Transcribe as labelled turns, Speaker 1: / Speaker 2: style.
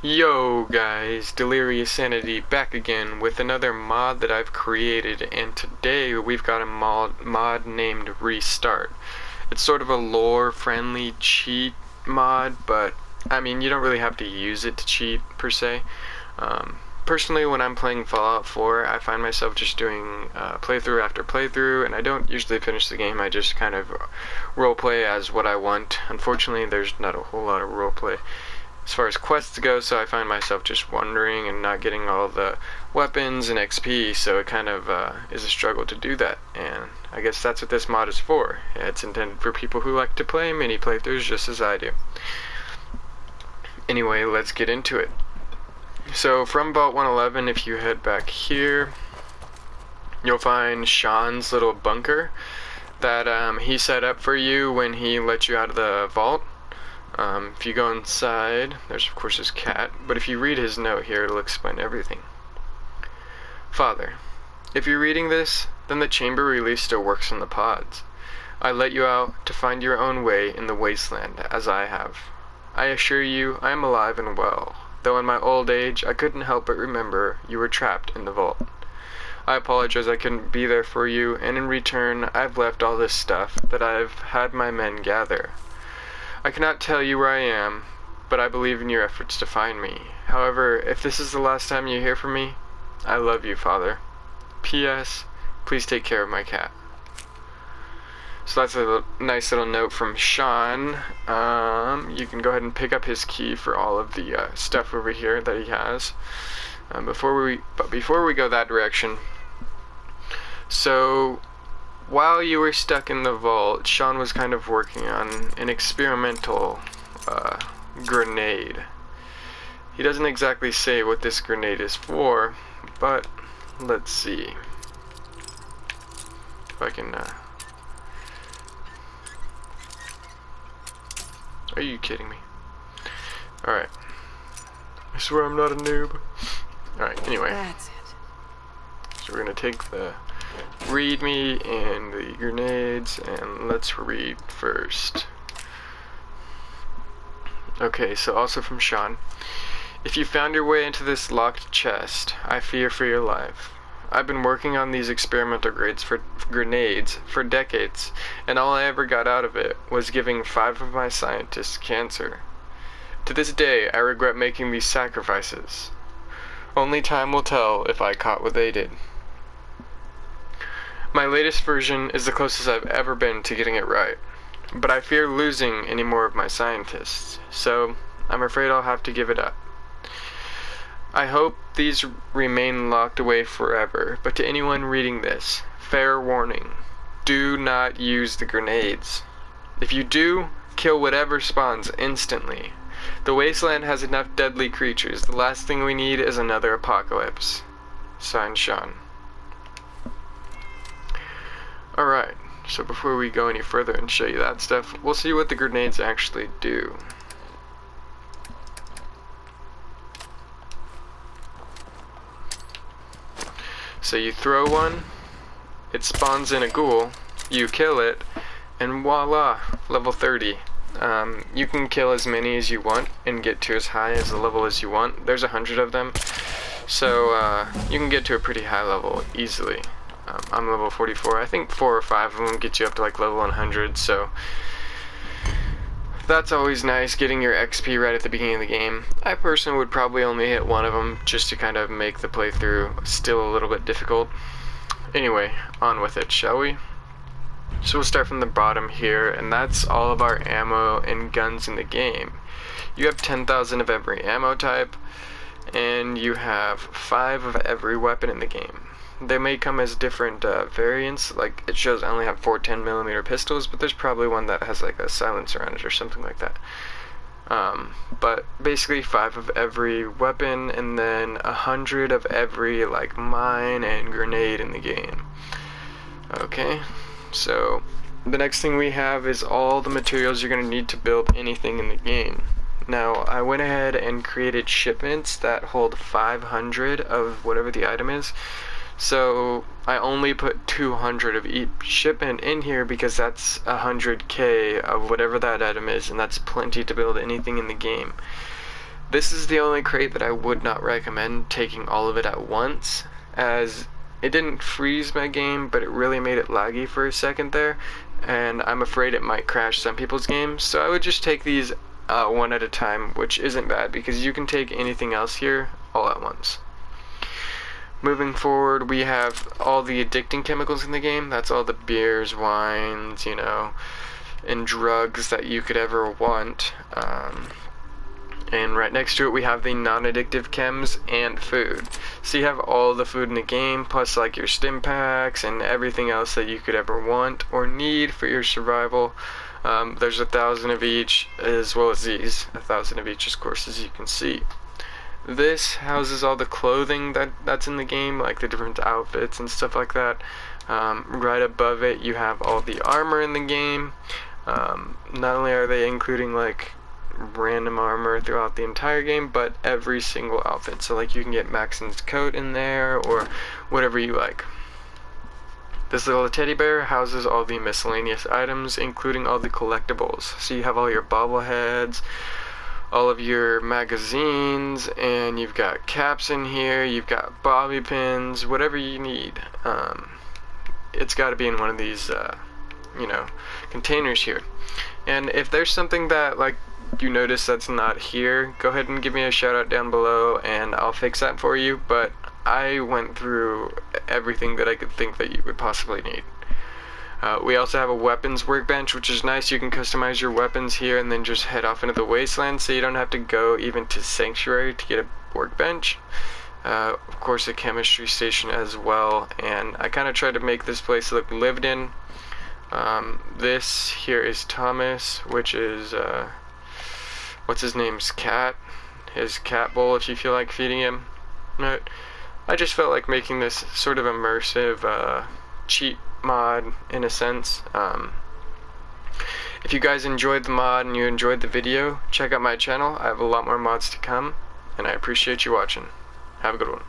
Speaker 1: Yo guys, Delirious Sanity back again with another mod that I've created, and today we've got a mod named Restart. It's sort of a lore friendly cheat mod, but I mean you don't really have to use it to cheat per se. Personally, when I'm playing Fallout 4, I find myself just doing playthrough after playthrough, and I don't usually finish the game. I just kind of roleplay as what I want. Unfortunately, there's not a whole lot of roleplay as far as quests go, so I find myself just wandering and not getting all the weapons and XP, so it kind of is a struggle to do that, and I guess that's what this mod is for. It's intended for people who like to play mini playthroughs just as I do. Anyway, let's get into it. So from Vault 111, if you head back here, you'll find Shaun's little bunker that he set up for you when he let you out of the vault. If you go inside, there's of course his cat, but if you read his note here, it'll explain everything. Father, if you're reading this, then the chamber release still works on the pods. I let you out to find your own way in the wasteland, as I have. I assure you, I am alive and well, though in my old age, I couldn't help but remember you were trapped in the vault. I apologize I couldn't be there for you, and in return, I've left all this stuff that I've had my men gather. I cannot tell you where I am, but I believe in your efforts to find me. However, if this is the last time you hear from me, I love you, Father. P.S. Please take care of my cat. So that's a nice little note from Shaun. You can go ahead and pick up his key for all of the stuff over here that he has. Before we go that direction, so while you were stuck in the vault, Shaun was kind of working on an experimental grenade. He doesn't exactly say what this grenade is for, but let's see if I can. Are you kidding me? Alright. I swear I'm not a noob. Alright, anyway.
Speaker 2: That's it.
Speaker 1: So we're gonna take the readme and the grenades, and let's read first. Okay, so also from Shaun. If you found your way into this locked chest, I fear for your life. I've been working on these experimental grenades for decades, and all I ever got out of it was giving 5 of my scientists cancer. To this day, I regret making these sacrifices. Only time will tell if I caught what they did. My latest version is the closest I've ever been to getting it right, but I fear losing any more of my scientists, so I'm afraid I'll have to give it up. I hope these remain locked away forever, but to anyone reading this, fair warning, do not use the grenades. If you do, kill whatever spawns instantly. The wasteland has enough deadly creatures. The last thing we need is another apocalypse. Signed, Shaun. Alright, so before we go any further and show you that stuff, we'll see what the grenades actually do. So you throw one, it spawns in a ghoul, you kill it, and voila, level 30. You can kill as many as you want and get to as high as the level as you want. There's 100 of them, so you can get to a pretty high level easily. I'm level 44. I think 4 or 5 of them get you up to like level 100, so that's always nice, getting your XP right at the beginning of the game. I personally would probably only hit one of them just to kind of make the playthrough still a little bit difficult. Anyway, on with it, shall we? So we'll start from the bottom here, and that's all of our ammo and guns in the game. You have 10,000 of every ammo type, and you have 5 of every weapon in the game. They may come as different variants, like it shows I only have 4 10mm pistols, but there's probably one that has like a silencer on it or something like that. But basically 5 of every weapon, and then 100 of every like mine and grenade in the game. Okay, so the next thing we have is all the materials you're going to need to build anything in the game. Now, I went ahead and created shipments that hold 500 of whatever the item is. So I only put 200 of each shipment in here because that's 100k of whatever that item is, and that's plenty to build anything in the game. This is the only crate that I would not recommend taking all of it at once, as it didn't freeze my game, but it really made it laggy for a second there, and I'm afraid it might crash some people's games. So I would just take these one at a time, which isn't bad because you can take anything else here all at once. Moving forward, we have all the addicting chemicals in the game. That's all the beers, wines, you know, and drugs that you could ever want. And right next to it we have the non-addictive chems and food. So you have all the food in the game, plus like your stim packs and everything else that you could ever want or need for your survival. There's 1,000 of each, as well as these 1,000 of each, of course, as you can see. This houses all the clothing that's in the game, like the different outfits and stuff like that. Right above it you have all the armor in the game. Not only are they including like random armor throughout the entire game, but every single outfit. So like you can get Maxon's coat in there or whatever you like. This little teddy bear houses all the miscellaneous items, including all the collectibles. So you have all your bobbleheads, all of your magazines, and you've got caps in here, you've got bobby pins, whatever you need. It's got to be in one of these you know, containers here. And if there's something that like you notice that's not here, go ahead and give me a shout out down below and I'll fix that for you, but I went through everything that I could think that you would possibly need. We also have a weapons workbench, which is nice. You can customize your weapons here and then just head off into the wasteland, so you don't have to go even to Sanctuary to get a workbench. Of course a chemistry station as well, and I kind of tried to make this place look lived in. This here is Thomas, which is what's his name's cat, his cat bowl if you feel like feeding him. But I just felt like making this sort of immersive cheat mod in a sense. If you guys enjoyed the mod and you enjoyed the video, check out my channel. I have a lot more mods to come, and I appreciate you watching. Have a good one.